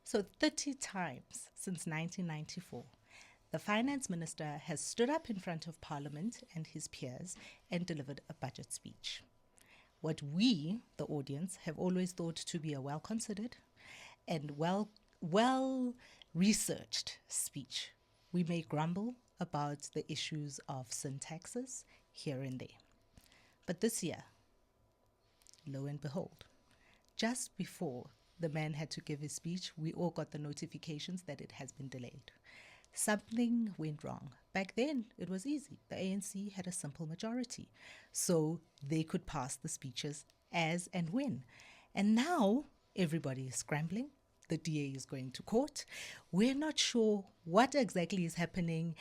So 30 times since 1994, the Finance Minister has stood up in front of Parliament and his peers and delivered a budget speech. What we, the audience, have always thought to be a well considered and well researched speech. We may grumble about the issues of syntaxes here and there. But this year, lo and behold, just before the man had to give his speech, we all got the notifications that it has been delayed. Something went wrong. Back then, it was easy. The ANC had a simple majority, so they could pass the speeches as and when. And now, everybody is scrambling. The DA is going to court. We're not sure what exactly is happening,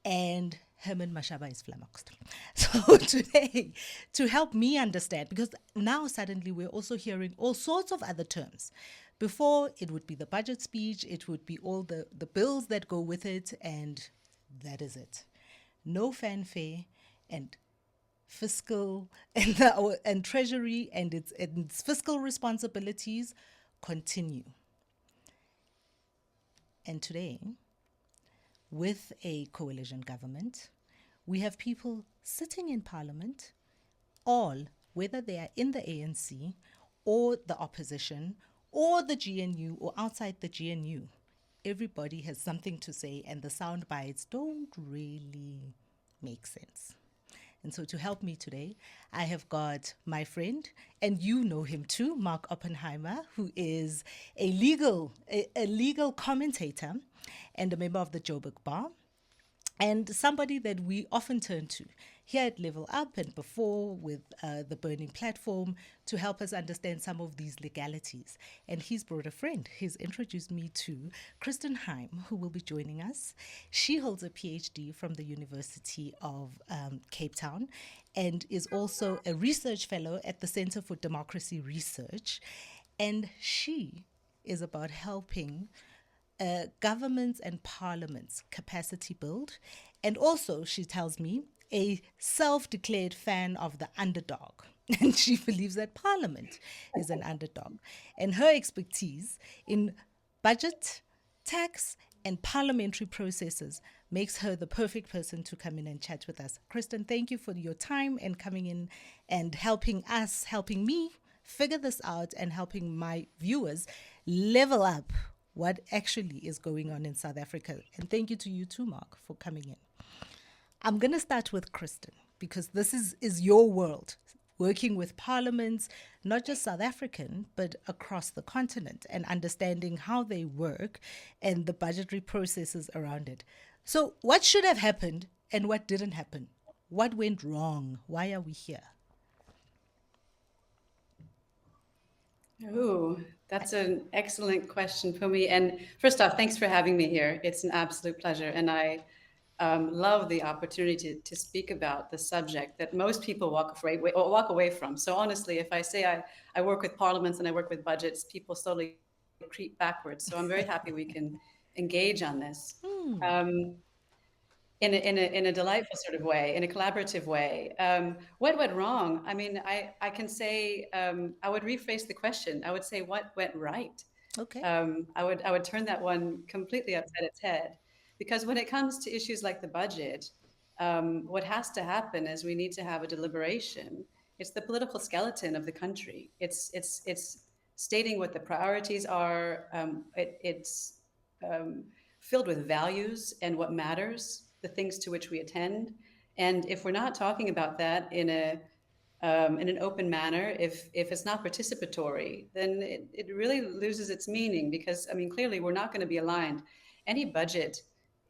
and Herman Mashaba is flummoxed. So today, to help me understand, because now suddenly we're also hearing all sorts of other terms. Before, it would be the budget speech, it would be all the bills that go with it, and that is it. No fanfare, and fiscal and treasury and its fiscal responsibilities continue. And today, with a coalition government, we have people sitting in Parliament, all, whether they are in the ANC or the opposition or the GNU or outside the GNU, everybody has something to say, and the sound bites don't really make sense. And so to help me today, I have got my friend, and you know him too, Mark Oppenheimer, who is a legal commentator and a member of the Johannesburg Bar, and somebody that we often turn to here at Level Up and before with the Burning Platform to help us understand some of these legalities. And he's brought a friend. He's introduced me to Kristen Heim, who will be joining us. She holds a PhD from the University of Cape Town and is also a research fellow at the Center for Democracy Research. And she is about helping governments and parliaments capacity build. And also, she tells me, a self-declared fan of the underdog. And she believes that Parliament is an underdog. And her expertise in budget, tax, and parliamentary processes makes her the perfect person to come in and chat with us. Kristen, thank you for your time and coming in and helping me figure this out and helping my viewers level up what actually is going on in South Africa. And thank you to you too, Mark, for coming in. I'm going to start with Kristen because this is your world, working with parliaments, not just South African, but across the continent, and understanding how they work and the budgetary processes around it. So what should have happened and what didn't happen? What went wrong? Why are we here? Oh, that's an excellent question for me. And first off, thanks for having me here. It's an absolute pleasure. And I love the opportunity to speak about the subject that most people walk away from. So honestly, if I say I work with parliaments and I work with budgets, people slowly creep backwards. So I'm very happy we can engage on this. In a delightful sort of way, in a collaborative way. What went wrong? I mean, I can say, I would rephrase the question. I would say, what went right? Okay. I would turn that one completely upside its head, because when it comes to issues like the budget, what has to happen is we need to have a deliberation. It's the political skeleton of the country. It's stating what the priorities are. It's filled with values and what matters, the things to which we attend. And if we're not talking about that in an open manner, if it's not participatory, then it really loses its meaning, because, I mean, clearly we're not going to be aligned. Any budget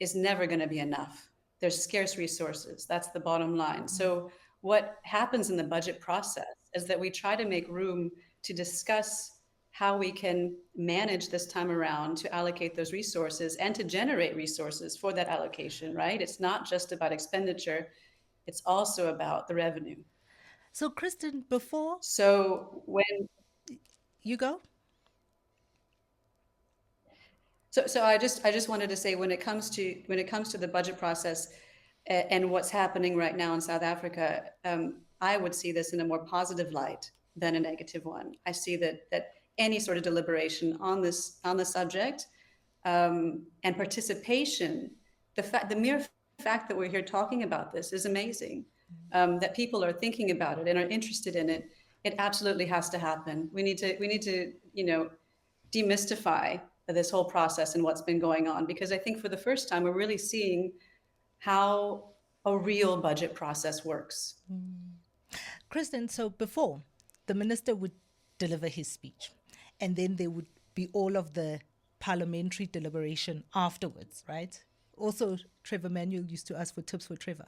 is never going to be enough. There's scarce resources. That's the bottom line. So what happens in the budget process is that we try to make room to discuss how we can manage this time around to allocate those resources and to generate resources for that allocation, right? It's not just about expenditure, it's also about the revenue. So, Kristen, before So when you go, so I just wanted to say, when it comes to the budget process and what's happening right now in South Africa, I would see this in a more positive light than a negative one. I see that any sort of deliberation on the subject, and participation. The mere fact that we're here talking about this is amazing. That people are thinking about it and are interested in it. It absolutely has to happen. We need to demystify this whole process and what's been going on, because I think for the first time we're really seeing how a real budget process works. Kristen, so before, the minister would deliver his speech, and then there would be all of the parliamentary deliberation afterwards, right? Also, Trevor Manuel used to ask for tips for Trevor.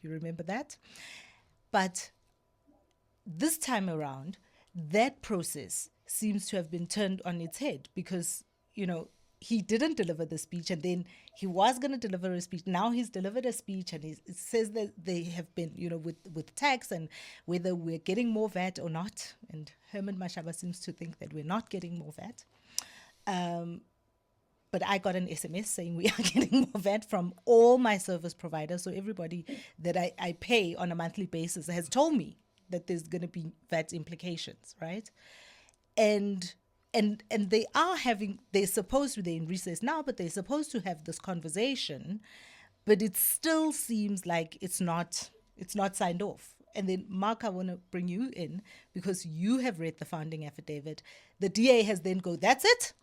You remember that? But this time around, that process seems to have been turned on its head because, he didn't deliver the speech, and then he was going to deliver a speech. Now he's delivered a speech, and it says that they have been, with tax and whether we're getting more VAT or not. And Herman Mashaba seems to think that we're not getting more VAT. But I got an SMS saying we are getting more VAT from all my service providers. So everybody that I pay on a monthly basis has told me that there's going to be VAT implications, right? And they're supposed to, they're in recess now, but they're supposed to have this conversation, but it still seems like it's not signed off. And then, Mark, I want to bring you in because you have read the founding affidavit. The DA has then that's it.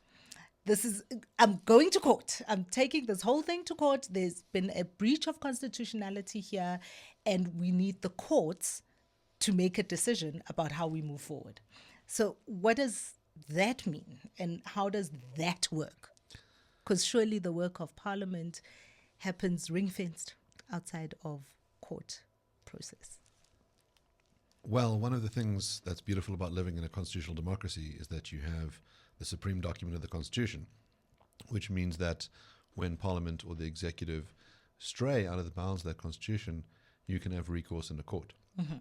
I'm going to court. I'm taking this whole thing to court. There's been a breach of constitutionality here, and we need the courts to make a decision about how we move forward. So what does that mean, and how does that work? Because surely the work of Parliament happens ring-fenced outside of court process. Well, one of the things that's beautiful about living in a constitutional democracy is that you have the supreme document of the Constitution, which means that when Parliament or the executive stray out of the bounds of that Constitution, you can have recourse in the court. Mm-hmm.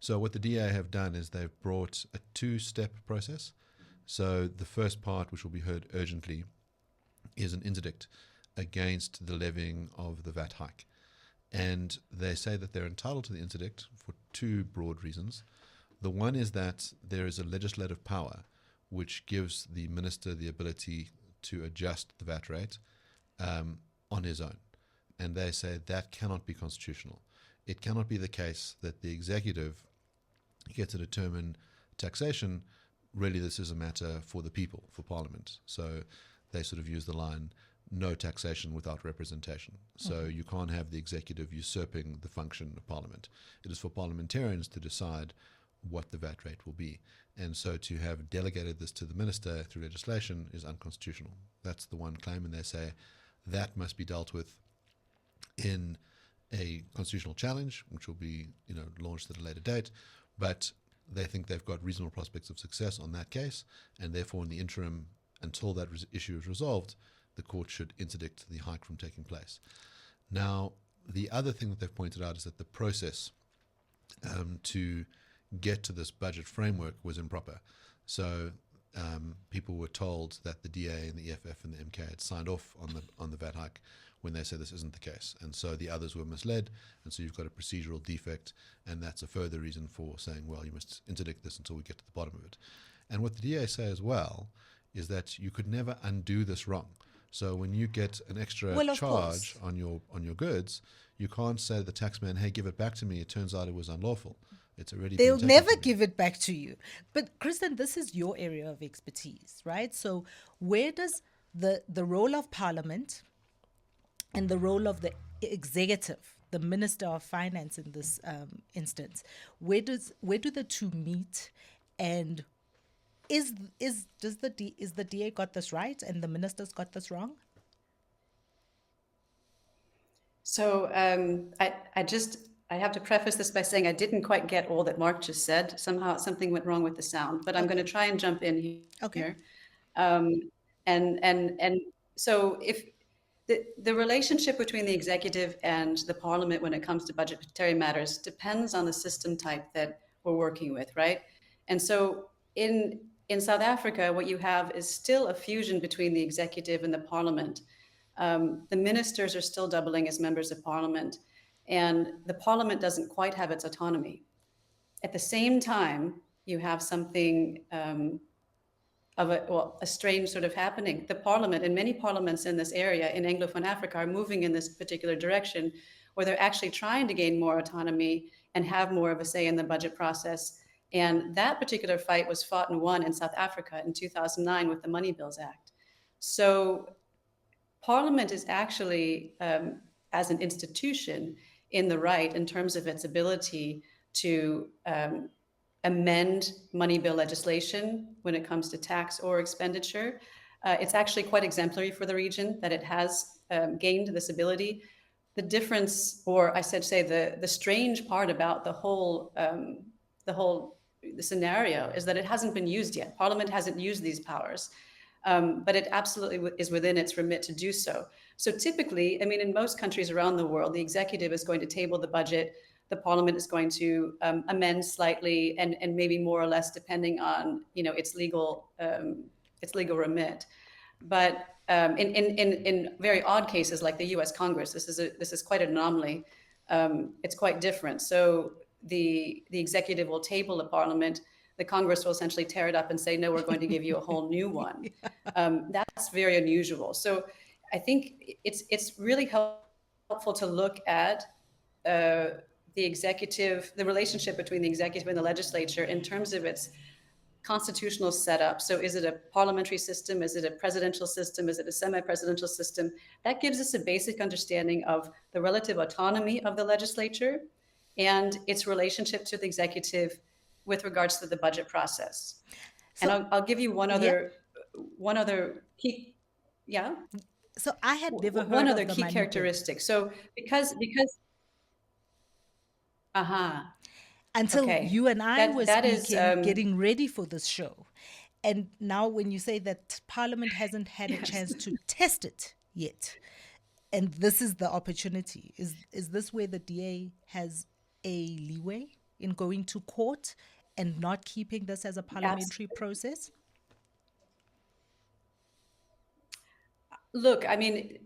So what the DA have done is they've brought a two-step process. So the first part, which will be heard urgently, is an interdict against the levying of the VAT hike. And they say that they're entitled to the interdict for two broad reasons. The one is that there is a legislative power which gives the minister the ability to adjust the VAT rate on his own. And they say that cannot be constitutional. It cannot be the case that the executive gets to determine taxation. Really, this is a matter for the people, for Parliament. So they sort of use the line, no taxation without representation. So you can't have the executive usurping the function of Parliament. It is for parliamentarians to decide what the VAT rate will be. And so to have delegated this to the minister through legislation is unconstitutional. That's the one claim, and they say that must be dealt with in a constitutional challenge, which will be launched at a later date. But they think they've got reasonable prospects of success on that case, and therefore in the interim, until that issue is resolved, the court should interdict the hike from taking place. Now, the other thing that they've pointed out is that the process to get to this budget framework was improper. So people were told that the DA and the EFF and the MK had signed off on the VAT hike when they said this isn't the case. And so the others were misled, and so you've got a procedural defect, and that's a further reason for saying, well, you must interdict this until we get to the bottom of it. And what the DA say as well is that you could never undo this wrong. So when you get an extra charge on your goods, you can't say to the taxman, hey, give it back to me. It turns out it was unlawful. It's already They'll never give it back to you. But Kristen, this is your area of expertise, right? So where does the role of Parliament and the role of the executive, the Minister of Finance in this instance, where do the two meet? And is the DA got this right and the ministers got this wrong? So I have to preface this by saying I didn't quite get all that Mark just said. Somehow something went wrong with the sound, but I'm going to try and jump in here. Okay. And so if the relationship between the executive and the Parliament when it comes to budgetary matters depends on the system type that we're working with, right? And so in South Africa, what you have is still a fusion between the executive and the Parliament. The ministers are still doubling as members of Parliament, and the Parliament doesn't quite have its autonomy. At the same time, you have something a strange sort of happening. The parliament and many parliaments in this area in Anglophone Africa are moving in this particular direction, where they're actually trying to gain more autonomy and have more of a say in the budget process. And that particular fight was fought and won in South Africa in 2009 with the Money Bills Act. So Parliament is actually, as an institution, in the right in terms of its ability to amend money bill legislation when it comes to tax or expenditure. It's actually quite exemplary for the region that it has gained this ability. The difference, or I should say, the strange part about the whole scenario is that it hasn't been used yet. Parliament hasn't used these powers, but it absolutely is within its remit to do so. So typically, I mean, in most countries around the world, the executive is going to table the budget. The parliament is going to amend slightly and maybe more or less depending on, you know, its legal remit. But in very odd cases like the U.S. Congress, this is quite an anomaly. It's quite different. So the executive will table a parliament. The Congress will essentially tear it up and say, no, we're going to give you a whole new one. That's very unusual. So I think it's really helpful to look at the executive, the relationship between the executive and the legislature in terms of its constitutional setup. So is it a parliamentary system? Is it a presidential system? Is it a semi-presidential system? That gives us a basic understanding of the relative autonomy of the legislature and its relationship to the executive with regards to the budget process. So, and I'll give you one other key, yeah. So I had never heard one of other the key money characteristic. bill. So because until you and I were speaking, is, getting ready for this show, and now when you say that Parliament hasn't had a chance to test it yet, and this is the opportunity, is this where the DA has a leeway in going to court and not keeping this as a parliamentary process? Look, I mean,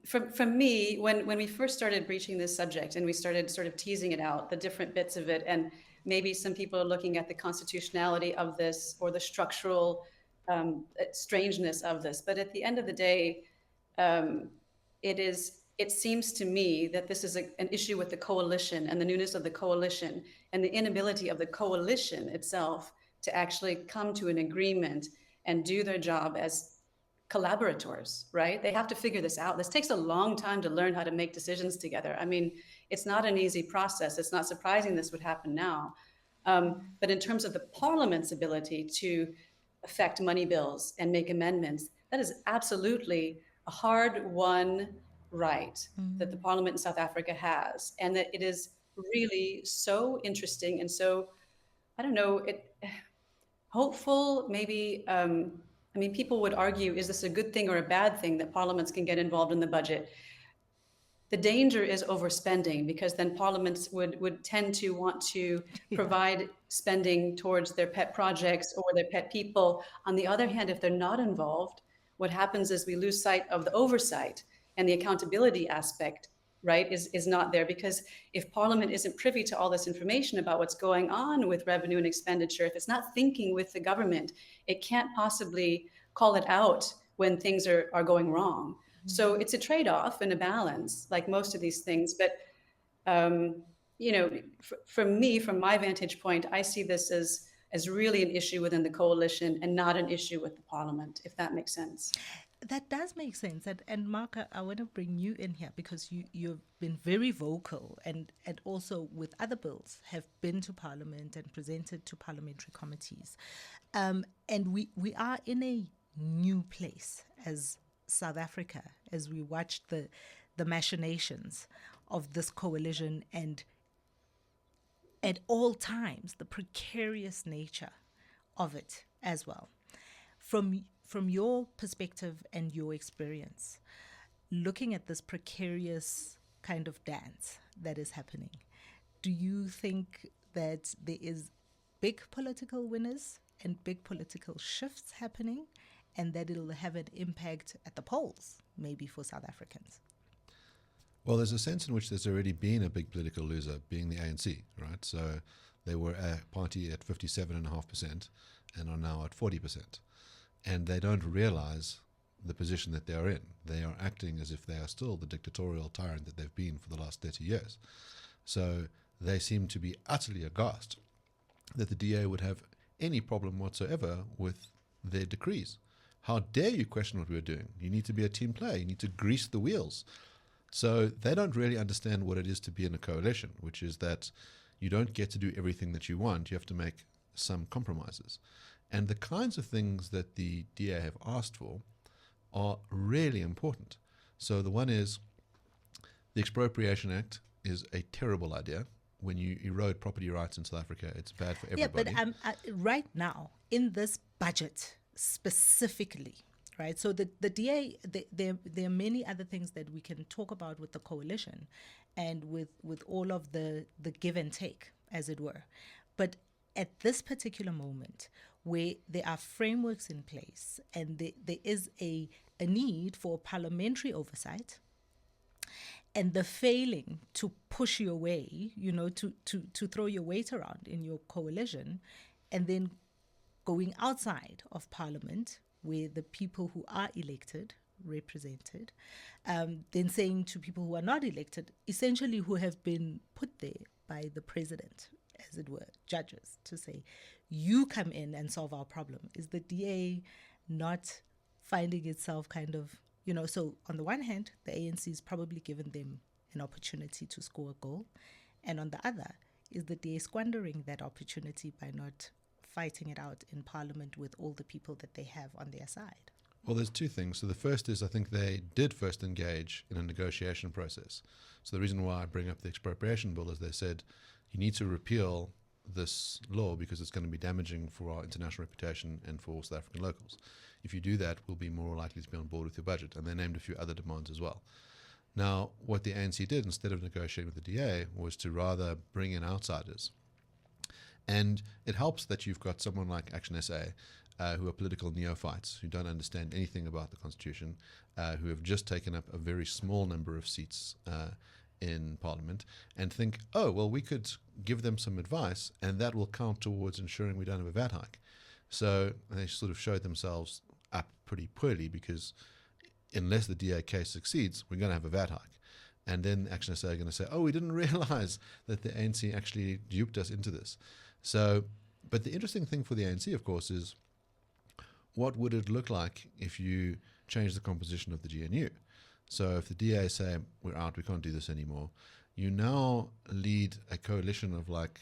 from me, when we first started breaching this subject and we started sort of teasing it out, the different bits of it, and maybe some people are looking at the constitutionality of this or the structural strangeness of this. But at the end of the day, it seems to me that this is an issue with the coalition and the newness of the coalition and the inability of the coalition itself to actually come to an agreement and do their job as collaborators, right? They have to figure this out. This takes a long time to learn how to make decisions together. I mean, it's not an easy process. It's not surprising this would happen now. But in terms of the parliament's ability to affect money bills and make amendments, that is absolutely a hard-won right that the parliament in South Africa has, and that it is really so interesting and so, I don't know, hopeful, maybe. I mean, people would argue, is this a good thing or a bad thing that parliaments can get involved in the budget? The danger is overspending, because then parliaments would tend to want to provide spending towards their pet projects or their pet people. On the other hand, if they're not involved, what happens is we lose sight of the oversight and the accountability aspect, right, is not there. Because if Parliament isn't privy to all this information about what's going on with revenue and expenditure, if it's not thinking with the government, it can't possibly call it out when things are going wrong. So it's a trade-off and a balance, like most of these things. But, you know, for me, from my vantage point, I see this as really an issue within the coalition and not an issue with the Parliament, if that makes sense. That does make sense. And Mark, I want to bring you in here because you've been very vocal and also with other bills have been to Parliament and presented to parliamentary committees. And we are in a new place as South Africa, as we watch the machinations of this coalition and at all times the precarious nature of it as well. From your perspective and your experience, looking at this precarious kind of dance that is happening, do you think that there is big political winners and big political shifts happening, and that it'll have an impact at the polls, maybe for South Africans? Well, there's a sense in which there's already been a big political loser, being the ANC, right? So they were a party at 57.5% and are now at 40%. and they don't realize the position that they are in. They are acting as if they are still the dictatorial tyrant that they've been for the last 30 years. So they seem to be utterly aghast that the DA would have any problem whatsoever with their decrees. How dare you question what we're doing? You need to be a team player. You need to grease the wheels. So they don't really understand what it is to be in a coalition, which is that you don't get to do everything that you want. You have to make some compromises. And the kinds of things that the DA have asked for are really important. So the one is the Expropriation Act is a terrible idea. When you erode property rights in South Africa, it's bad for everybody. Yeah, but right now, in this budget specifically, right? So the DA, there are many other things that we can talk about with the coalition and with all of the give and take, as it were. But at this particular moment, where there are frameworks in place and there is a need for parliamentary oversight, and the failing to push your way, to throw your weight around in your coalition, and then going outside of Parliament, where the people who are elected, represented, then saying to people who are not elected, essentially who have been put there by the president, as it were, judges, to say, you come in and solve our problem. Is the DA not finding itself kind of, so on the one hand, the ANC is probably given them an opportunity to score a goal. And on the other, is the DA squandering that opportunity by not fighting it out in Parliament with all the people that they have on their side? Well, there's two things. So the first is I think they did first engage in a negotiation process. So the reason why I bring up the expropriation bill is they said you need to repeal this law because it's going to be damaging for our international reputation and for South African locals. If you do that, we'll be more likely to be on board with your budget. And they named a few other demands as well. Now, what the ANC did, instead of negotiating with the DA, was to rather bring in outsiders. And it helps that you've got someone like Action SA, who are political neophytes, who don't understand anything about the Constitution, who have just taken up a very small number of seats in Parliament, and think, oh, well, we could give them some advice, and that will count towards ensuring we don't have a VAT hike. So they sort of showed themselves up pretty poorly, because unless the DA case succeeds, we're going to have a VAT hike. And then Action SA are going to say, oh, we didn't realize that the ANC actually duped us into this. So, but the interesting thing for the ANC, of course, is what would it look like if you change the composition of the GNU? So if the DA say, we're out, we can't do this anymore, you now lead a coalition of like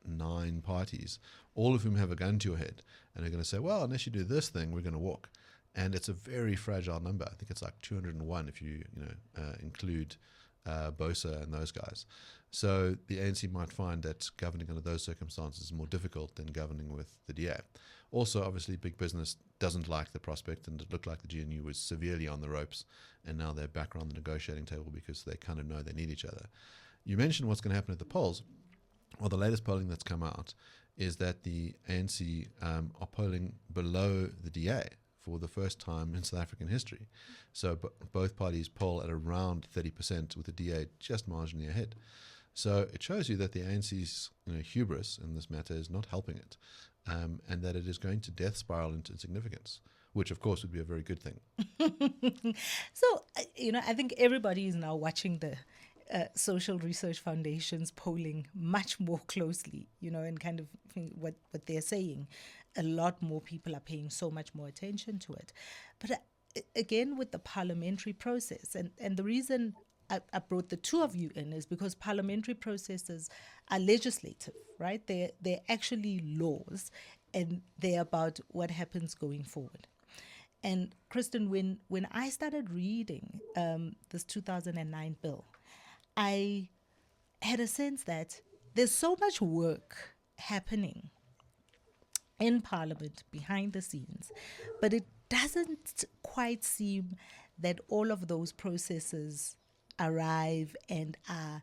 9 parties, all of whom have a gun to your head, and are going to say, well, unless you do this thing, we're going to walk. And it's a very fragile number. I think it's like 201 if you include Bosa and those guys. So the ANC might find that governing under those circumstances is more difficult than governing with the DA. Also, obviously, big business doesn't like the prospect, and it looked like the GNU was severely on the ropes, and now they're back around the negotiating table because they kind of know they need each other. You mentioned what's going to happen at the polls. Well, the latest polling that's come out is that the ANC are polling below the DA for the first time in South African history. So both parties poll at around 30%, with the DA just marginally ahead. So it shows you that the ANC's hubris in this matter is not helping it, and that it is going to death spiral into insignificance, which of course would be a very good thing. So, I think everybody is now watching the Social Research Foundation's polling much more closely, and kind of what they're saying. A lot more people are paying so much more attention to it. But again, with the parliamentary process, and the reason I brought the two of you in is because parliamentary processes are legislative, right? They're actually laws, and they're about what happens going forward. And Kristen, when I started reading this 2009 bill, I had a sense that there's so much work happening in Parliament behind the scenes, but it doesn't quite seem that all of those processes arrive and are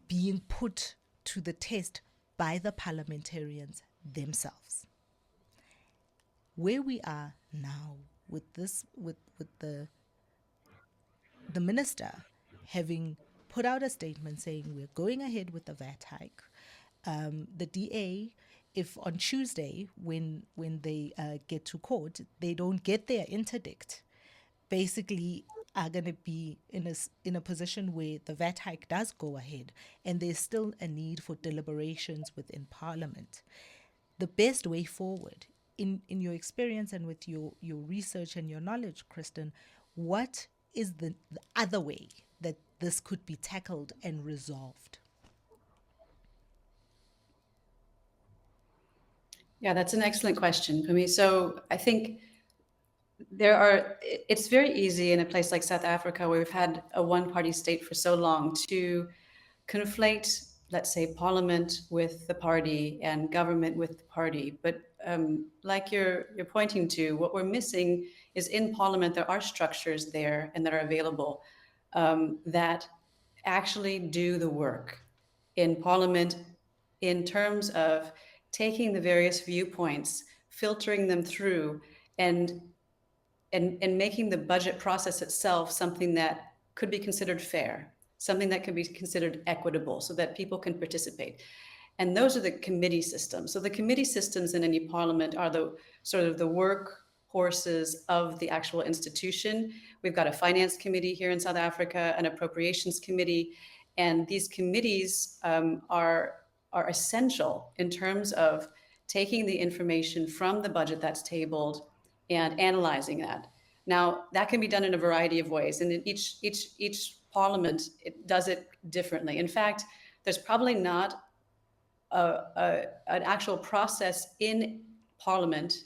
being put to the test by the parliamentarians themselves. Where we are now with this, with the minister having put out a statement saying we're going ahead with the VAT hike, the DA if on Tuesday, when they get to court, they don't get their interdict, basically are going to be in a position where the VAT hike does go ahead, and there's still a need for deliberations within Parliament. The best way forward, in your experience and with your research and your knowledge, Kristen, what is the other way that this could be tackled and resolved? Yeah, that's an excellent question, Phumi. So I think it's very easy in a place like South Africa, where we've had a one-party state for so long, to conflate, let's say, parliament with the party and government with the party. But like you're pointing to, what we're missing is in parliament, there are structures there and that are available that actually do the work in parliament in terms of taking the various viewpoints, filtering them through, and making the budget process itself something that could be considered fair, something that could be considered equitable, so that people can participate. And those are the committee systems. So the committee systems in any parliament are the sort of the work horses of the actual institution. We've got a finance committee here in South Africa, an appropriations committee, and these committees are essential in terms of taking the information from the budget that's tabled and analyzing that. Now, that can be done in a variety of ways, and in each parliament, it does it differently. In fact, there's probably not an actual process in parliament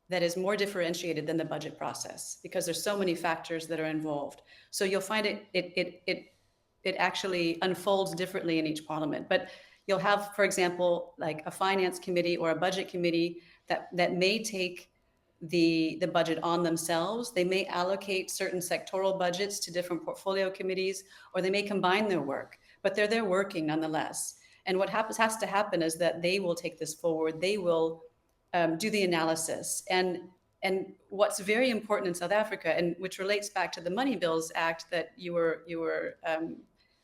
that is more differentiated than the budget process, because there's so many factors that are involved. So you'll find it actually unfolds differently in each parliament. But you'll have, for example, like a finance committee or a budget committee that may take the budget on themselves. They may allocate certain sectoral budgets to different portfolio committees, or they may combine their work, but they're there working nonetheless. And what has to happen is that they will take this forward. They will do the analysis. And what's very important in South Africa, and which relates back to the Money Bills Act that you were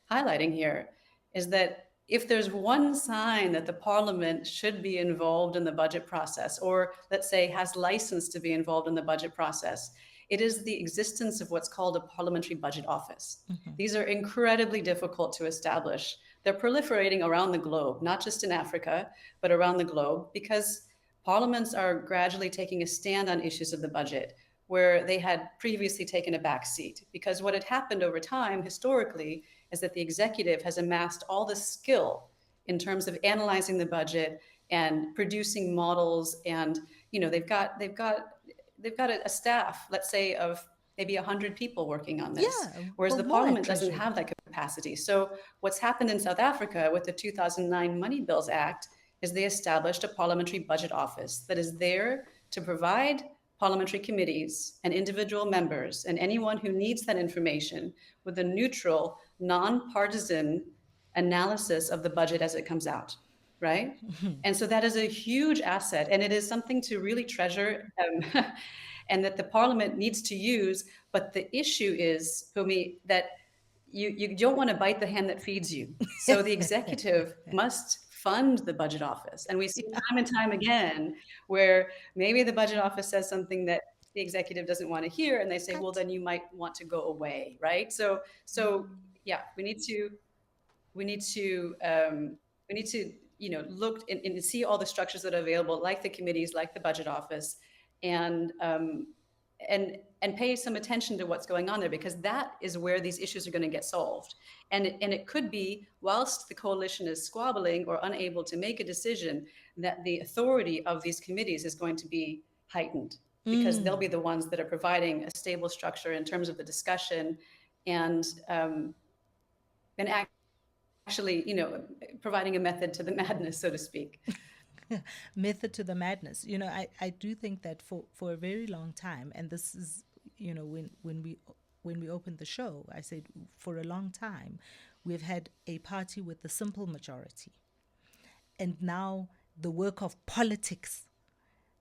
highlighting here, is that if there's one sign that the parliament should be involved in the budget process, or let's say has license to be involved in the budget process, it is the existence of what's called a parliamentary budget office. Mm-hmm. These are incredibly difficult to establish. They're proliferating around the globe, not just in Africa, but around the globe, because parliaments are gradually taking a stand on issues of the budget where they had previously taken a back seat. Because what had happened over time, historically, is that the executive has amassed all the skill in terms of analyzing the budget and producing models, and they've got a staff, let's say, of maybe 100 people working on this, whereas the parliament doesn't have that capacity. So what's happened in South Africa with the 2009 Money Bills Act is they established a parliamentary budget office that is there to provide parliamentary committees and individual members and anyone who needs that information with a neutral, nonpartisan analysis of the budget as it comes out, right? Mm-hmm. And so that is a huge asset, and it is something to really treasure and that the parliament needs to use. But the issue is, Phumi, that you don't want to bite the hand that feeds you. So the executive must fund the budget office. And we see time and time again where maybe the budget office says something that the executive doesn't want to hear, and they say, well, then you might want to go away, right? So yeah, we need to look and see all the structures that are available, like the committees, like the budget office, and pay some attention to what's going on there, because that is where these issues are going to get solved. And it could be, whilst the coalition is squabbling or unable to make a decision, that the authority of these committees is going to be heightened, because they'll be the ones that are providing a stable structure in terms of the discussion and actually, providing a method to the madness, so to speak. Method to the madness. I do think that for a very long time, and this is, when we opened the show, I said for a long time, we've had a party with a simple majority. And now the work of politics,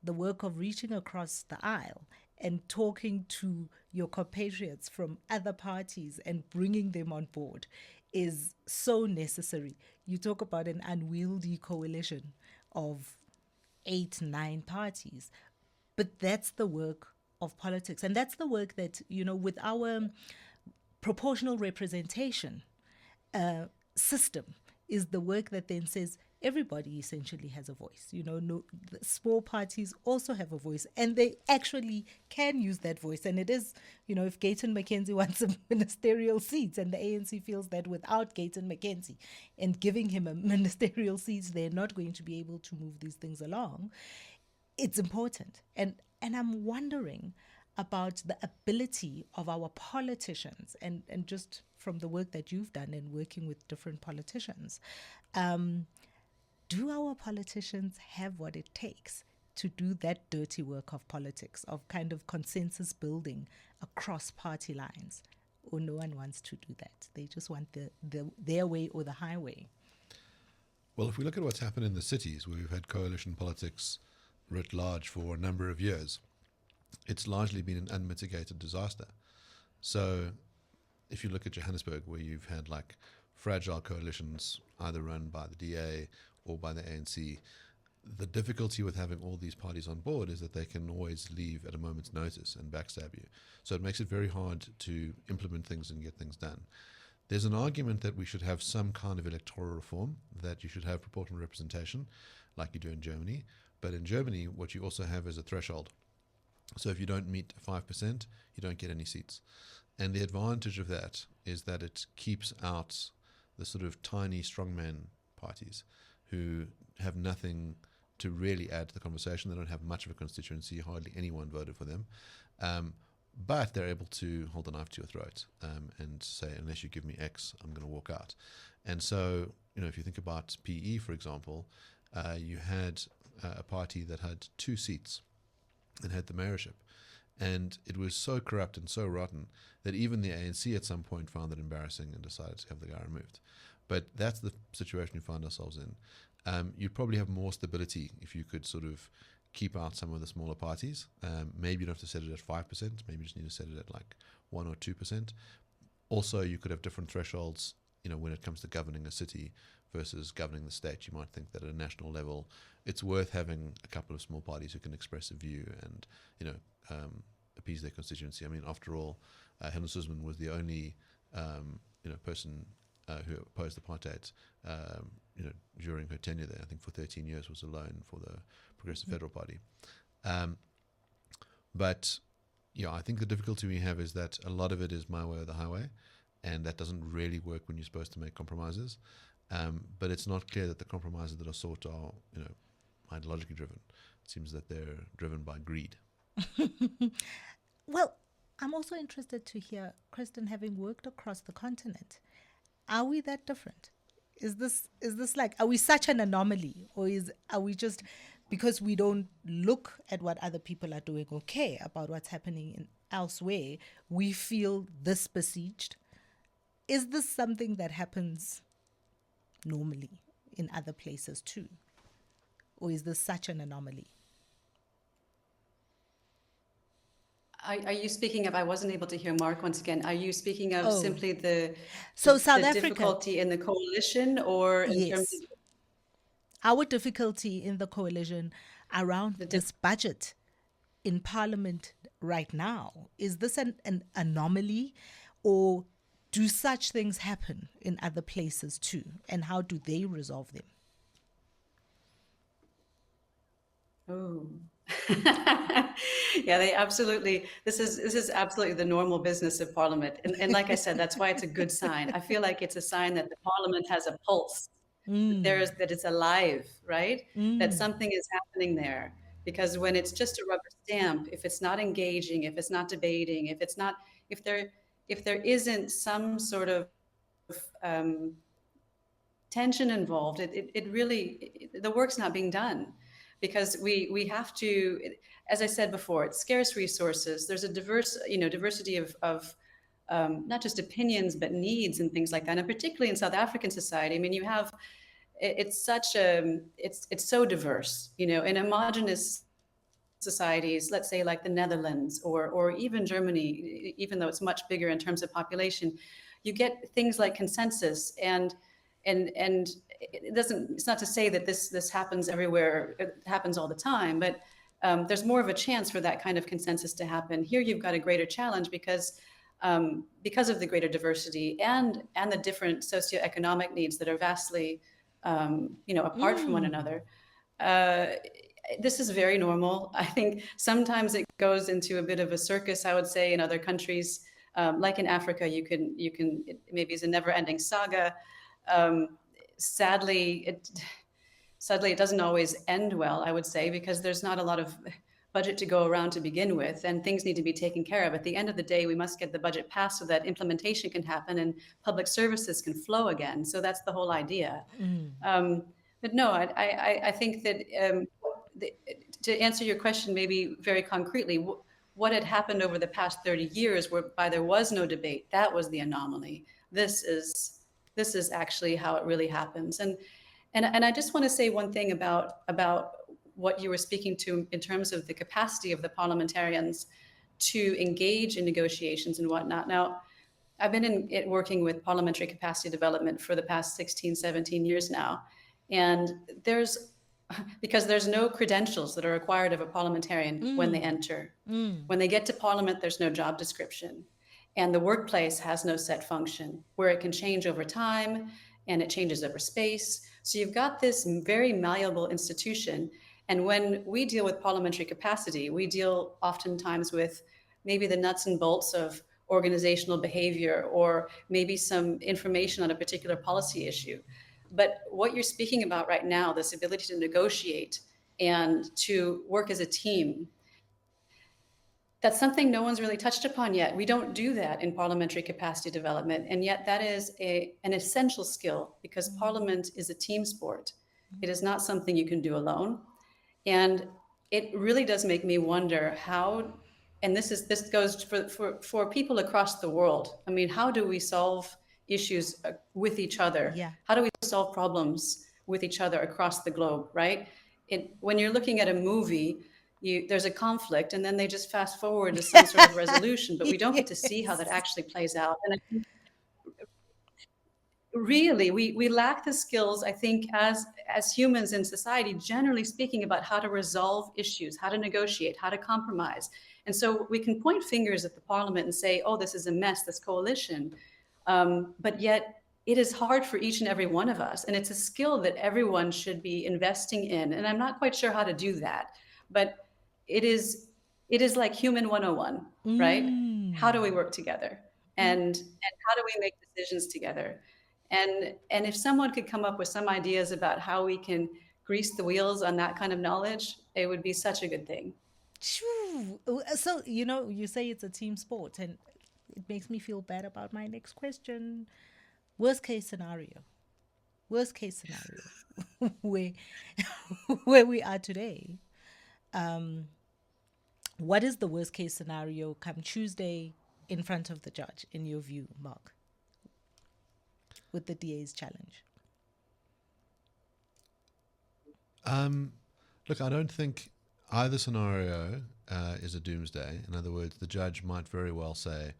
the work of reaching across the aisle and talking to your compatriots from other parties and bringing them on board is so necessary. You talk about an unwieldy coalition. of 8, 9 parties. But that's the work of politics. And that's the work that, with our proportional representation system, is the work that then says everybody essentially has a voice. No, the small parties also have a voice, and they actually can use that voice. And it is, if Gayton McKenzie wants a ministerial seat, and the ANC feels that without Gayton McKenzie and giving him a ministerial seat, they're not going to be able to move these things along. It's important. And I'm wondering about the ability of our politicians, and just from the work that you've done in working with different politicians, do our politicians have what it takes to do that dirty work of politics, of kind of consensus building across party lines? Or no one wants to do that? They just want their way or the highway. Well, if we look at what's happened in the cities, where we've had coalition politics writ large for a number of years, it's largely been an unmitigated disaster. So if you look at Johannesburg, where you've had like fragile coalitions either run by the DA or by the ANC, the difficulty with having all these parties on board is that they can always leave at a moment's notice and backstab you. So it makes it very hard to implement things and get things done. There's an argument that we should have some kind of electoral reform, that you should have proportional representation like you do in Germany. But in Germany, what you also have is a threshold. So if you don't meet 5%, you don't get any seats. And the advantage of that is that it keeps out the sort of tiny strongman parties who have nothing to really add to the conversation. They don't have much of a constituency. Hardly anyone voted for them. But they're able to hold a knife to your throat and say, unless you give me X, I'm going to walk out. And so, if you think about PE, for example, you had a party that had 2 seats and had the mayorship. And it was so corrupt and so rotten that even the ANC at some point found it embarrassing and decided to have the guy removed. But that's the situation we find ourselves in. You'd probably have more stability if you could sort of keep out some of the smaller parties. Maybe you don't have to set it at 5%. Maybe you just need to set it at like 1 or 2%. Also, you could have different thresholds, when it comes to governing a city versus governing the state. You might think that at a national level, it's worth having a couple of small parties who can express a view and, appease their constituency. I mean, after all, Helen Suzman was the only, person who opposed apartheid, during her tenure there. I think for 13 years was alone for the Progressive Federal Party. But I think the difficulty we have is that a lot of it is my way or the highway, and that doesn't really work when you're supposed to make compromises. But it's not clear that the compromises that are sought are, ideologically driven. It seems that they're driven by greed. Well, I'm also interested to hear, Kristen, having worked across the continent, are we that different? Is this like, are we such an anomaly, or are we just, because we don't look at what other people are doing or care about what's happening elsewhere, we feel this besieged? Is this something that happens normally in other places too? Or is this such an anomaly? Are you speaking of, I wasn't able to hear Mark once again, are you speaking of simply the South the Africa, difficulty in the coalition, or in terms yes, of our difficulty in the coalition around this budget in Parliament right now? Is this an anomaly, or do such things happen in other places too? And how do they resolve them? Oh, yeah, they absolutely. This is absolutely the normal business of Parliament, and like I said, that's why it's a good sign. I feel like it's a sign that the Parliament has a pulse. That it's alive, right? That something is happening there. Because when it's just a rubber stamp, if it's not engaging, if it's not debating, if there isn't some sort of tension involved, it really, the work's not being done. Because we have to, as I said before, it's scarce resources. There's a diversity of not just opinions, but needs and things like that. And particularly in South African society, I mean, you have, it's so diverse, in homogenous societies, let's say like the Netherlands or even Germany, even though it's much bigger in terms of population, you get things like consensus and it's not to say that this happens everywhere, it happens all the time, but there's more of a chance for that kind of consensus to happen. Here you've got a greater challenge because of the greater diversity and the different socioeconomic needs that are vastly apart from one another. This is very normal. I think sometimes it goes into a bit of a circus, I would say, in other countries. Like in Africa, it maybe is a never-ending saga. Sadly, it doesn't always end well, I would say, because there's not a lot of budget to go around to begin with, and things need to be taken care of. At the end of the day, we must get the budget passed so that implementation can happen and public services can flow again. So that's the whole idea. But no, I think that to answer your question, maybe very concretely, what had happened over the past 30 years whereby there was no debate, that was the anomaly. This is actually how it really happens. And I just want to say one thing about what you were speaking to in terms of the capacity of the parliamentarians to engage in negotiations and whatnot. Now, I've been working with parliamentary capacity development for the past 16, 17 years now. And because there's no credentials that are required of a parliamentarian when they enter. When they get to parliament, there's no job description. And the workplace has no set function where it can change over time and it changes over space. So you've got this very malleable institution. And when we deal with parliamentary capacity, we deal oftentimes with maybe the nuts and bolts of organizational behavior or maybe some information on a particular policy issue. But what you're speaking about right now, this ability to negotiate and to work as a team, that's something no one's really touched upon yet. We don't do that in parliamentary capacity development. And yet that is an essential skill because parliament is a team sport. It is not something you can do alone. And it really does make me wonder how, and this goes for people across the world. I mean, how do we solve issues with each other? Yeah. How do we solve problems with each other across the globe, right? When you're looking at a movie, there's a conflict and then they just fast forward to some sort of resolution, but we don't get to see how that actually plays out. And I think really, we lack the skills, I think, as humans in society, generally speaking, about how to resolve issues, how to negotiate, how to compromise. And so we can point fingers at the parliament and say, oh, this is a mess, this coalition. But yet it is hard for each and every one of us. And it's a skill that everyone should be investing in. And I'm not quite sure how to do that, but it is like human 101, right? How do we work together? And how do we make decisions together? And if someone could come up with some ideas about how we can grease the wheels on that kind of knowledge, it would be such a good thing. So, you say it's a team sport, and it makes me feel bad about my next question. Worst case scenario, where we are today. What is the worst case scenario come Tuesday in front of the judge, in your view, Mark, with the DA's challenge? Look, I don't think either scenario is a doomsday. In other words, the judge might very well say,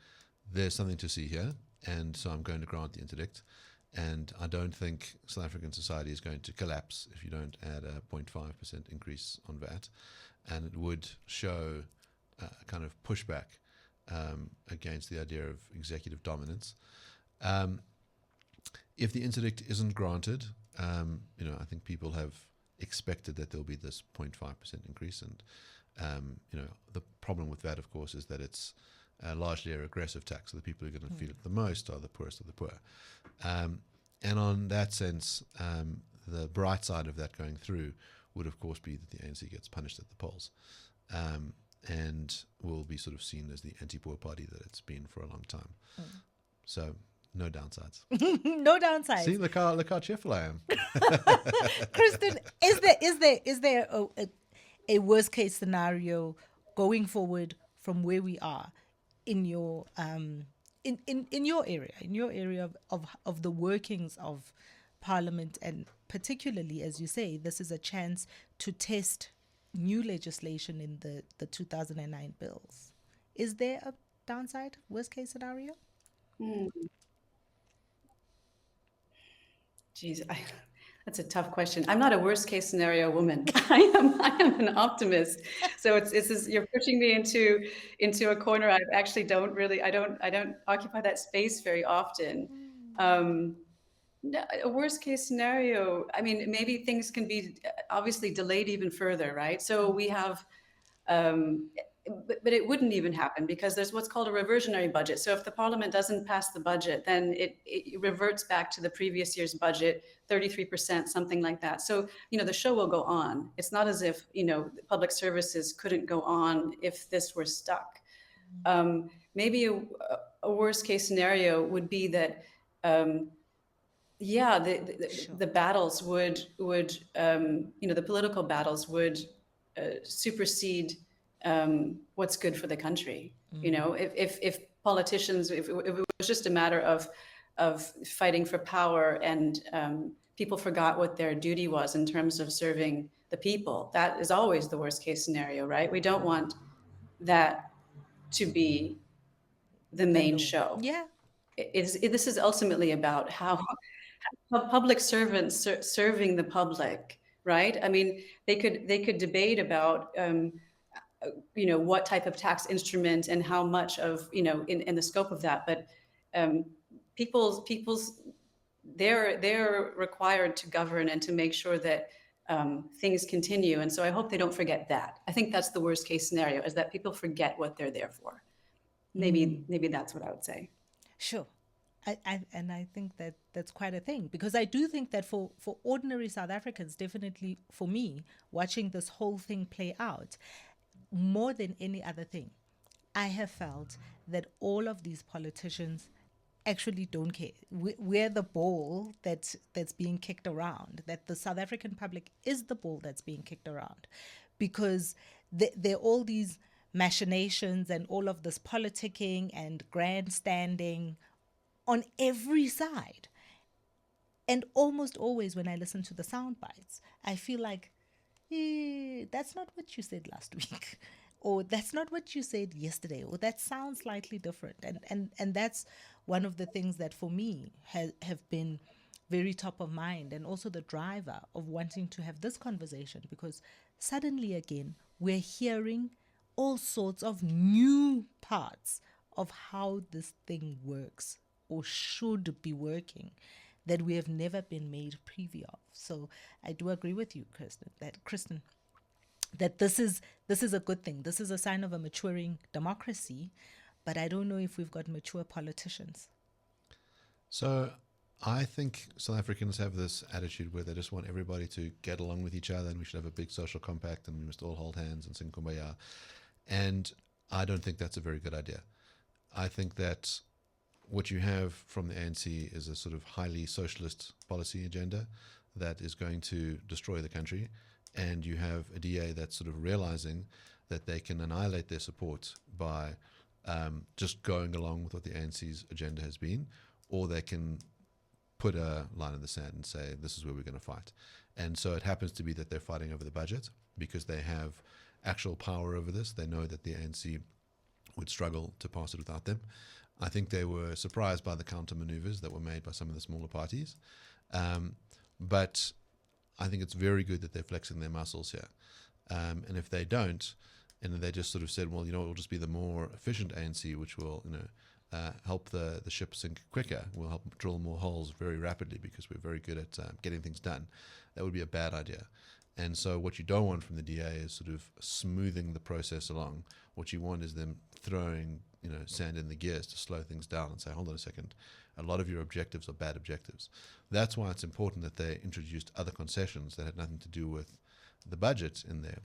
there's something to see here, and so I'm going to grant the interdict. And I don't think South African society is going to collapse if you don't add a 0.5% increase on VAT. And it would show a kind of pushback against the idea of executive dominance. If the interdict isn't granted, I think people have expected that there'll be this 0.5% increase. And, the problem with that, of course, is that it's largely a regressive tax. So the people who are going to feel it the most are the poorest of the poor. And on that sense, the bright side of that going through would, of course, be that the ANC gets punished at the polls and will be sort of seen as the anti-poor party that it's been for a long time. So no downsides. No downsides. See, look how cheerful I am. Kristen, is there a worst case scenario going forward from where we are in your in your area of the workings of Parliament, and particularly, as you say, this is a chance to test new legislation in the 2009 bills. Is there a downside, worst case scenario? Geez, That's a tough question. I'm not a worst case scenario woman. I am an optimist. So you're pushing me into a corner. I don't occupy that space very often. Um, no, a worst case scenario. I mean, maybe things can be obviously delayed even further, right? So we have um, but it wouldn't even happen because there's what's called a reversionary budget. So if the parliament doesn't pass the budget, then it reverts back to the previous year's budget, 33%, something like that. So, the show will go on. It's not as if, public services couldn't go on if this were stuck. Maybe a worst case scenario would be that, yeah, the battles would the political battles would supersede what's good for the country. If politicians, if it was just a matter of fighting for power and people forgot what their duty was in terms of serving the people, that is always the worst case scenario, right? We don't want that to be the main show. Yeah. This is ultimately about how public servants serving the public, right? I mean, they could debate about what type of tax instrument and how much of in the scope of that, but people's they're required to govern and to make sure that things continue. And so I hope they don't forget that. I think that's the worst case scenario, is that people forget what they're there for. Maybe that's what I would say. Sure. I think that that's quite a thing, because I do think that for ordinary South Africans, definitely for me, watching this whole thing play out, more than any other thing, I have felt that all of these politicians actually don't care. We're the ball that's being kicked around, that the South African public is the ball that's being kicked around, because there are all these machinations and all of this politicking and grandstanding on every side. And almost always when I listen to the sound bites, I feel like, that's not what you said last week, or that's not what you said yesterday, or that sounds slightly different. And that's one of the things that for me have been very top of mind, and also the driver of wanting to have this conversation, because suddenly again, we're hearing all sorts of new parts of how this thing works or should be working that we have never been made privy of. So I do agree with you, Kristen, that this is a good thing. This is a sign of a maturing democracy, but I don't know if we've got mature politicians. So I think South Africans have this attitude where they just want everybody to get along with each other, and we should have a big social compact, and we must all hold hands and sing Kumbaya. And I don't think that's a very good idea. I think that what you have from the ANC is a sort of highly socialist policy agenda that is going to destroy the country. And you have a DA that's sort of realizing that they can annihilate their support by just going along with what the ANC's agenda has been, or they can put a line in the sand and say, this is where we're going to fight. And so it happens to be that they're fighting over the budget because they have actual power over this. They know that the ANC would struggle to pass it without them. I think they were surprised by the counter maneuvers that were made by some of the smaller parties. But I think it's very good that they're flexing their muscles here. And if they don't, and they just sort of said, well, it'll just be the more efficient ANC, which will, help the ship sink quicker, will help drill more holes very rapidly because we're very good at getting things done. That would be a bad idea. And so what you don't want from the DA is sort of smoothing the process along. What you want is them throwing, sand in the gears to slow things down and say, hold on a second, a lot of your objectives are bad objectives. That's why it's important that they introduced other concessions that had nothing to do with the budget in there.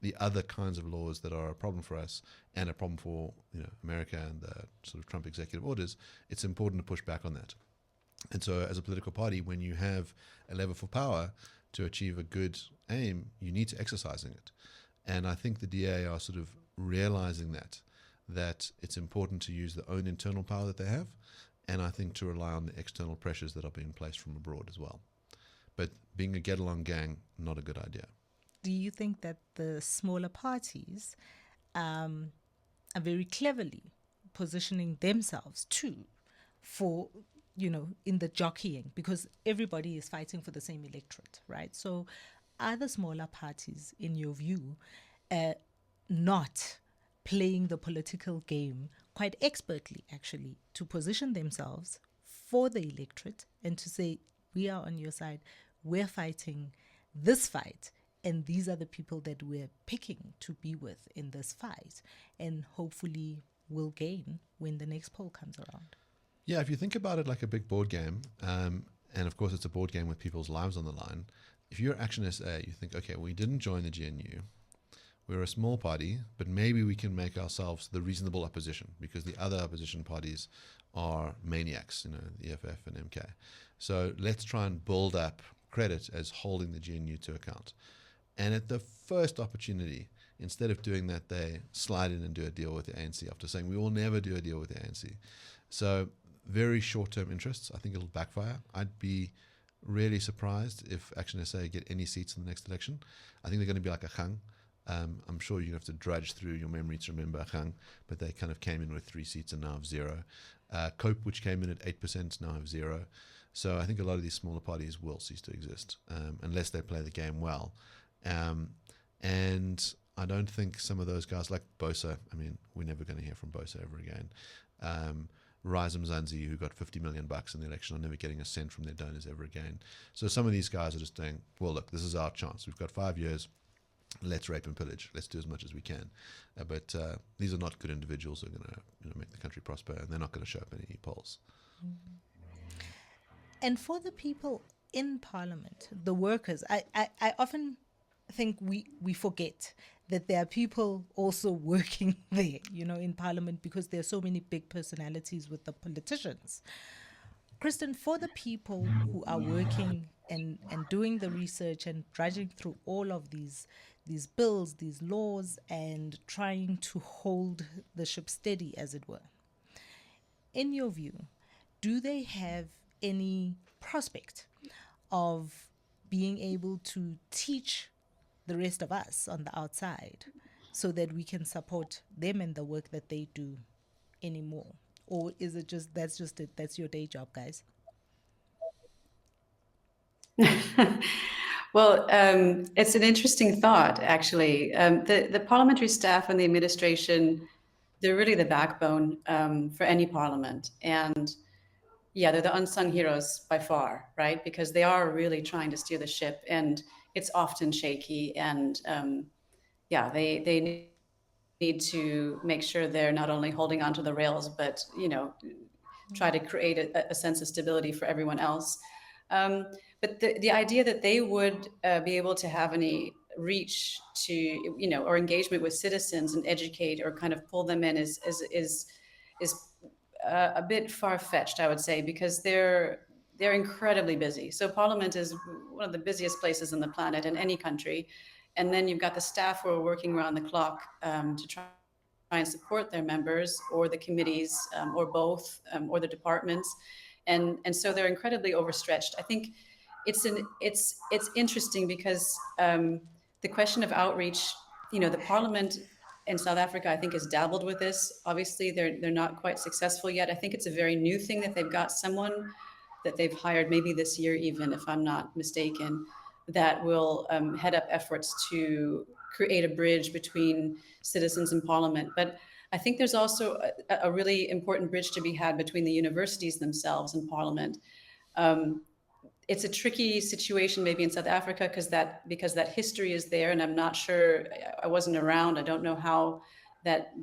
The other kinds of laws that are a problem for us and a problem for America and the sort of Trump executive orders, it's important to push back on that. And so as a political party, when you have a lever for power to achieve a good aim, you need to exercising it. And I think the DA are sort of realizing that it's important to use their own internal power that they have, and I think to rely on the external pressures that are being placed from abroad as well. But being a get-along gang, not a good idea. Do you think that the smaller parties are very cleverly positioning themselves too for in the jockeying, because everybody is fighting for the same electorate, right? So are the smaller parties, in your view, not playing the political game quite expertly, actually, to position themselves for the electorate and to say, we are on your side, we're fighting this fight, and these are the people that we're picking to be with in this fight, and hopefully will gain when the next poll comes around? Yeah, if you think about it like a big board game, and of course it's a board game with people's lives on the line, if you're Action SA, you think, okay, we didn't join the GNU, we're a small party, but maybe we can make ourselves the reasonable opposition, because the other opposition parties are maniacs, the EFF and MK. So let's try and build up credit as holding the GNU to account. And at the first opportunity, instead of doing that, they slide in and do a deal with the ANC after saying, we will never do a deal with the ANC. So very short-term interests. I think it'll backfire. I'd be really surprised if Action SA get any seats in the next election. I think they're going to be like a Gang. I'm sure you have to drudge through your memory to remember a Gang, but they kind of came in with 3 seats and now have 0. Cope, which came in at 8%, now have 0. So I think a lot of these smaller parties will cease to exist unless they play the game well. And I don't think some of those guys like Bosa, we're never going to hear from Bosa ever again. Rise Mzansi, who got $50 million in the election, are never getting a cent from their donors ever again. So some of these guys are just saying, well, look, this is our chance. We've got 5 years. Let's rape and pillage. Let's do as much as we can. But these are not good individuals who are going to make the country prosper, and they're not going to show up in any polls. Mm-hmm. And for the people in Parliament, the workers, I often think we forget that there are people also working there, in Parliament, because there are so many big personalities with the politicians. Kristen, for the people who are working and doing the research and drudging through all of these bills, these laws, and trying to hold the ship steady, as it were, in your view, do they have any prospect of being able to teach the rest of us on the outside so that we can support them in the work that they do anymore? Or is it that's it, that's your day job, guys? Well, it's an interesting thought, actually. The parliamentary staff and the administration, they're really the backbone for any parliament. And yeah, they're the unsung heroes by far, right? Because they are really trying to steer the ship, and it's often shaky. And they need to make sure they're not only holding onto the rails, but, try to create a sense of stability for everyone else. But the idea that they would be able to have any reach to, or engagement with citizens and educate or kind of pull them in is a bit far-fetched, I would say, because they're incredibly busy. So Parliament is one of the busiest places on the planet in any country. And then you've got the staff who are working around the clock to try and support their members or the committees or both or the departments. And so they're incredibly overstretched. I think it's interesting because the question of outreach, the Parliament in South Africa, I think, has dabbled with this. Obviously, they're not quite successful yet. I think it's a very new thing that they've got someone that they've hired maybe this year, even if I'm not mistaken, that will head up efforts to create a bridge between citizens and Parliament. But I think there's also a really important bridge to be had between the universities themselves and Parliament. It's a tricky situation maybe in South Africa because that history is there, and I'm not sure, I wasn't around, I don't know how that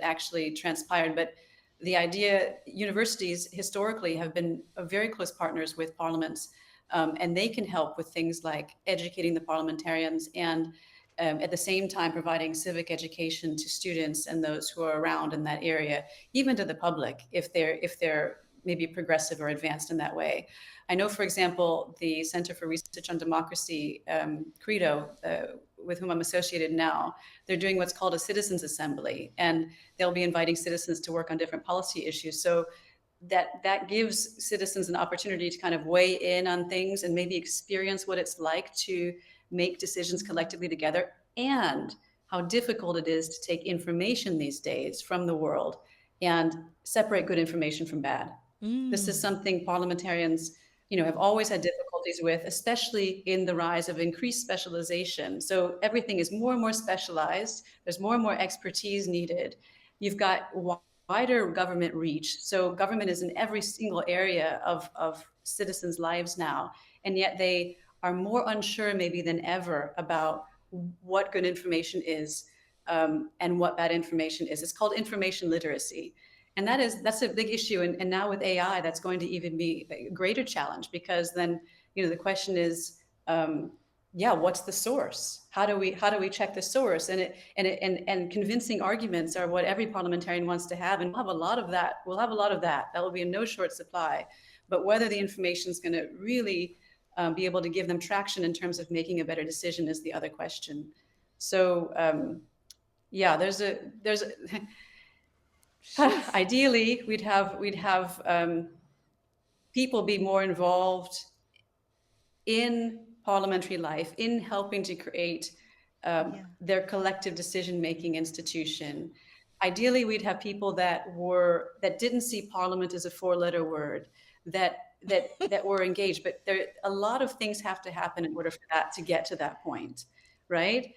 actually transpired, but the idea, universities historically have been very close partners with parliaments, and they can help with things like educating the parliamentarians and at the same time providing civic education to students and those who are around in that area, even to the public, if they're maybe progressive or advanced in that way. I know, for example, the Center for Research on Democracy, CREDO, with whom I'm associated now, they're doing what's called a citizens assembly, and they'll be inviting citizens to work on different policy issues. So that gives citizens an opportunity to kind of weigh in on things and maybe experience what it's like to make decisions collectively together, and how difficult it is to take information these days from the world and separate good information from bad. This is something parliamentarians, have always had difficulties with, especially in the rise of increased specialization. So everything is more and more specialized. There's more and more expertise needed. You've got wider government reach. So government is in every single area of citizens' lives now, and yet they are more unsure maybe than ever about what good information is, and what bad information is. It's called information literacy. And that's a big issue. And now with AI, that's going to even be a greater challenge, because then, the question is, what's the source? How do we check the source? And convincing arguments are what every parliamentarian wants to have. And we'll have a lot of that. That will be in no short supply. But whether the information is going to really be able to give them traction in terms of making a better decision is the other question. So, there's ideally we'd have people be more involved in parliamentary life, in helping to create their collective decision-making institution. Ideally, we'd have people that didn't see parliament as a four-letter word, that were engaged. But a lot of things have to happen in order for that to get to that point, right?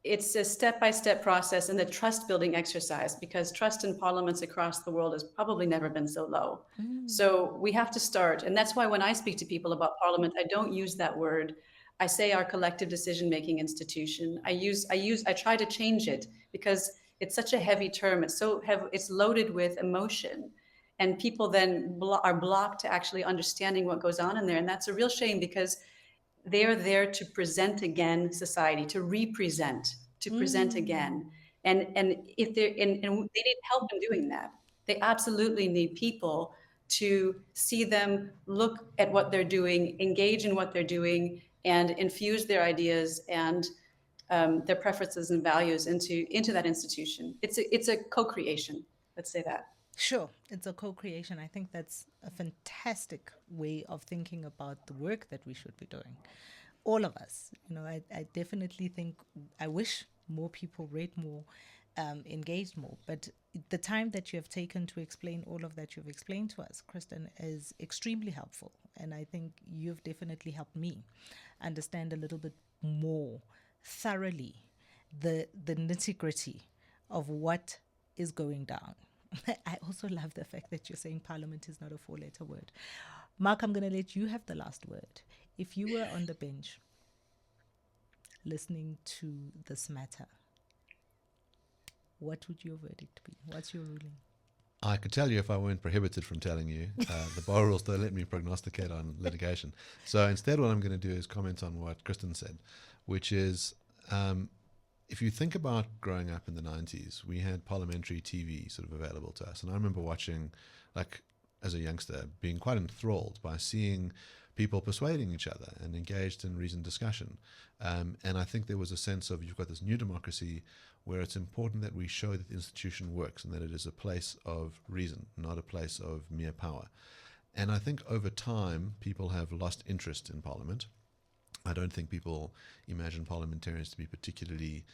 It's a step-by-step process and a trust-building exercise, because trust in parliaments across the world has probably never been so low. So we have to start. And that's why when I speak to people about parliament, I don't use that word. I say our collective decision-making institution. I try to change it, because it's such a heavy term. It's so heavy, it's loaded with emotion. And people then are blocked to actually understanding what goes on in there. And that's a real shame, because they are there to present again society, to represent, to present again. And if they need help in doing that. They absolutely need people to see them, look at what they're doing, engage in what they're doing, and infuse their ideas and their preferences and values into that institution. It's a co-creation. Let's say that. Sure, it's a co-creation. I think that's a fantastic way of thinking about the work that we should be doing. All of us, I definitely think, I wish more people read more, engaged more. But the time that you have taken to explain all of that you've explained to us, Kristen, is extremely helpful. And I think you've definitely helped me understand a little bit more thoroughly the nitty-gritty of what is going down. I also love the fact that you're saying parliament is not a four-letter word. Mark, I'm going to let you have the last word. If you were on the bench listening to this matter, what would your verdict be? What's your ruling? I could tell you if I weren't prohibited from telling you. The bar rules don't let me prognosticate on litigation. So instead what I'm going to do is comment on what Kristen said, which is, if you think about growing up in the 90s, we had parliamentary TV sort of available to us. And I remember watching, like, as a youngster, being quite enthralled by seeing people persuading each other and engaged in reasoned discussion. And I think there was a sense of, you've got this new democracy where it's important that we show that the institution works and that it is a place of reason, not a place of mere power. And I think over time, people have lost interest in parliament. I don't think people imagine parliamentarians to be particularly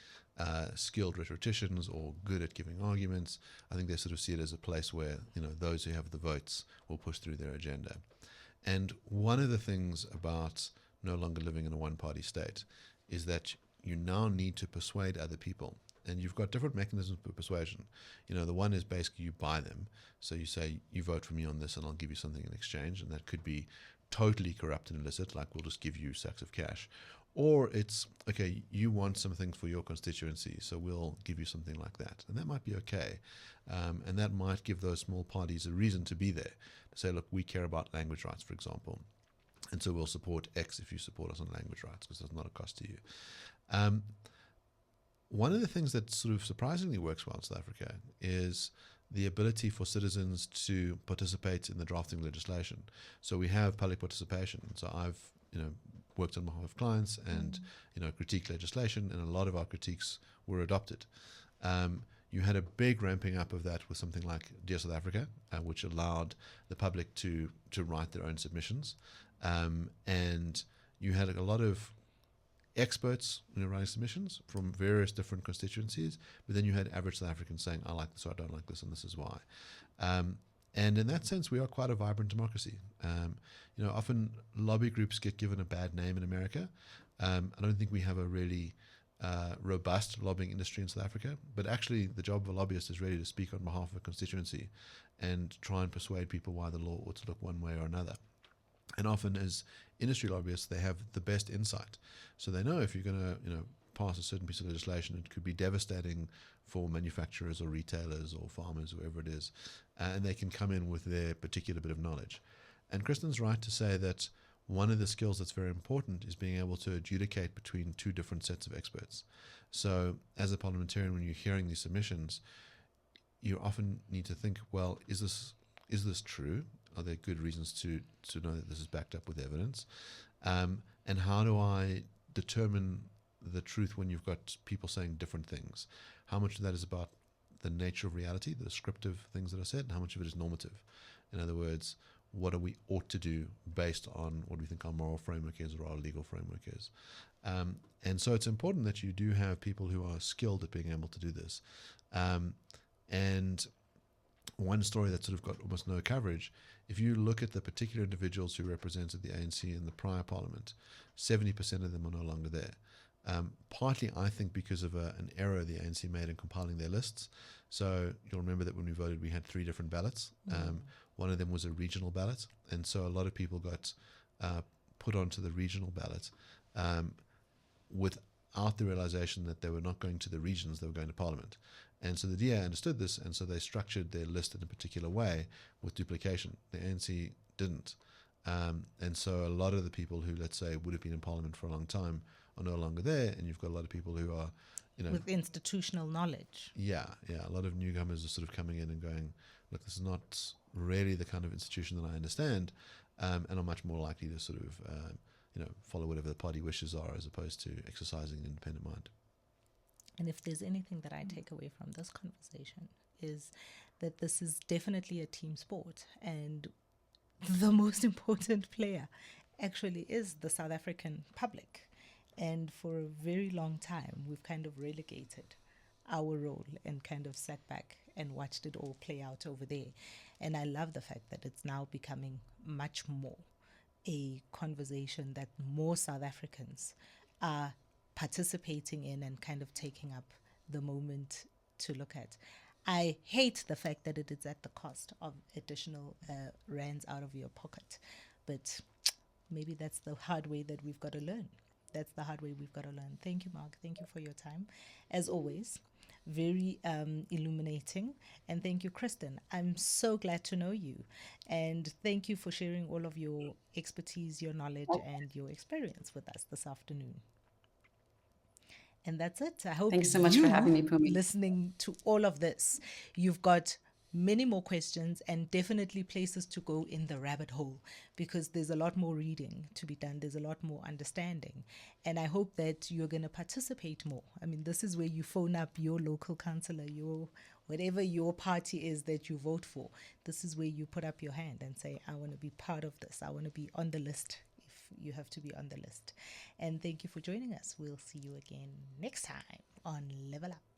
skilled rhetoricians or good at giving arguments. I think they sort of see it as a place where, those who have the votes will push through their agenda. And one of the things about no longer living in a one-party state is that you now need to persuade other people. And you've got different mechanisms for persuasion. The one is basically you buy them. So you say, you vote for me on this and I'll give you something in exchange. And that could be totally corrupt and illicit, like we'll just give you sacks of cash. Or it's, okay, you want something for your constituency, so we'll give you something like that. And that might be okay. And that might give those small parties a reason to be there, to say, look, we care about language rights, for example. And so we'll support X if you support us on language rights, because there's not a cost to you. One of the things that sort of surprisingly works well in South Africa is the ability for citizens to participate in the drafting of legislation. So we have public participation. So I've, worked on behalf of clients and, critiqued legislation, and a lot of our critiques were adopted. You had a big ramping up of that with something like Dear South Africa, which allowed the public to write their own submissions. And you had a lot of experts writing submissions from various different constituencies, but then you had average South Africans saying, I like this or I don't like this, and this is why. And in that sense, we are quite a vibrant democracy. Often lobby groups get given a bad name in America. I don't think we have a really robust lobbying industry in South Africa, but actually the job of a lobbyist is really to speak on behalf of a constituency and try and persuade people why the law ought to look one way or another. And often as industry lobbyists, they have the best insight. So they know if you're going to, pass a certain piece of legislation, it could be devastating for manufacturers or retailers or farmers, whoever it is, and they can come in with their particular bit of knowledge. And Kristen's right to say that one of the skills that's very important is being able to adjudicate between two different sets of experts. So as a parliamentarian, when you're hearing these submissions, you often need to think, well, is this true? Are there good reasons to know that this is backed up with evidence? And how do I determine the truth when you've got people saying different things? How much of that is about the nature of reality, the descriptive things that are said, and how much of it is normative? In other words, what do we ought to do based on what we think our moral framework is or our legal framework is? And so it's important that you do have people who are skilled at being able to do this. And one story that sort of got almost no coverage, if you look at the particular individuals who represented the ANC in the prior parliament, 70% of them are no longer there. Partly, I think, because of an error the ANC made in compiling their lists. So you'll remember that when we voted, we had 3 different ballots. One of them was a regional ballot, and so a lot of people got put onto the regional ballot without the realization that they were not going to the regions, they were going to Parliament. And so the DA understood this, and so they structured their list in a particular way with duplication. The ANC didn't. And so a lot of the people who, let's say, would have been in Parliament for a long time are no longer there, and you've got a lot of people who are, with institutional knowledge. Yeah. A lot of newcomers are sort of coming in and going, look, this is not really the kind of institution that I understand, and are much more likely to sort of, follow whatever the party wishes are as opposed to exercising an independent mind. And if there's anything that I take away from this conversation is that this is definitely a team sport, and the most important player actually is the South African public. And for a very long time, we've kind of relegated our role and kind of sat back and watched it all play out over there. And I love the fact that it's now becoming much more a conversation that more South Africans are participating in and kind of taking up the moment to look at. I hate the fact that it is at the cost of additional rands out of your pocket. But maybe that's the hard way that we've got to learn. That's the hard way we've got to learn. Thank you, Mark. Thank you for your time. As always, very illuminating. And thank you, Kristen. I'm so glad to know you. And thank you for sharing all of your expertise, your knowledge, and your experience with us this afternoon. And that's it. I hope Thanks so much for having me, Phumi. Listening to all of this, you've got many more questions and definitely places to go in the rabbit hole, because there's a lot more reading to be done. There's a lot more understanding. And I hope that you're going to participate more. I mean, this is where you phone up your local councillor, whatever your party is that you vote for. This is where you put up your hand and say, I want to be part of this. I want to be on the list. You have to be on the list. And thank you for joining us. We'll see you again next time on Level Up.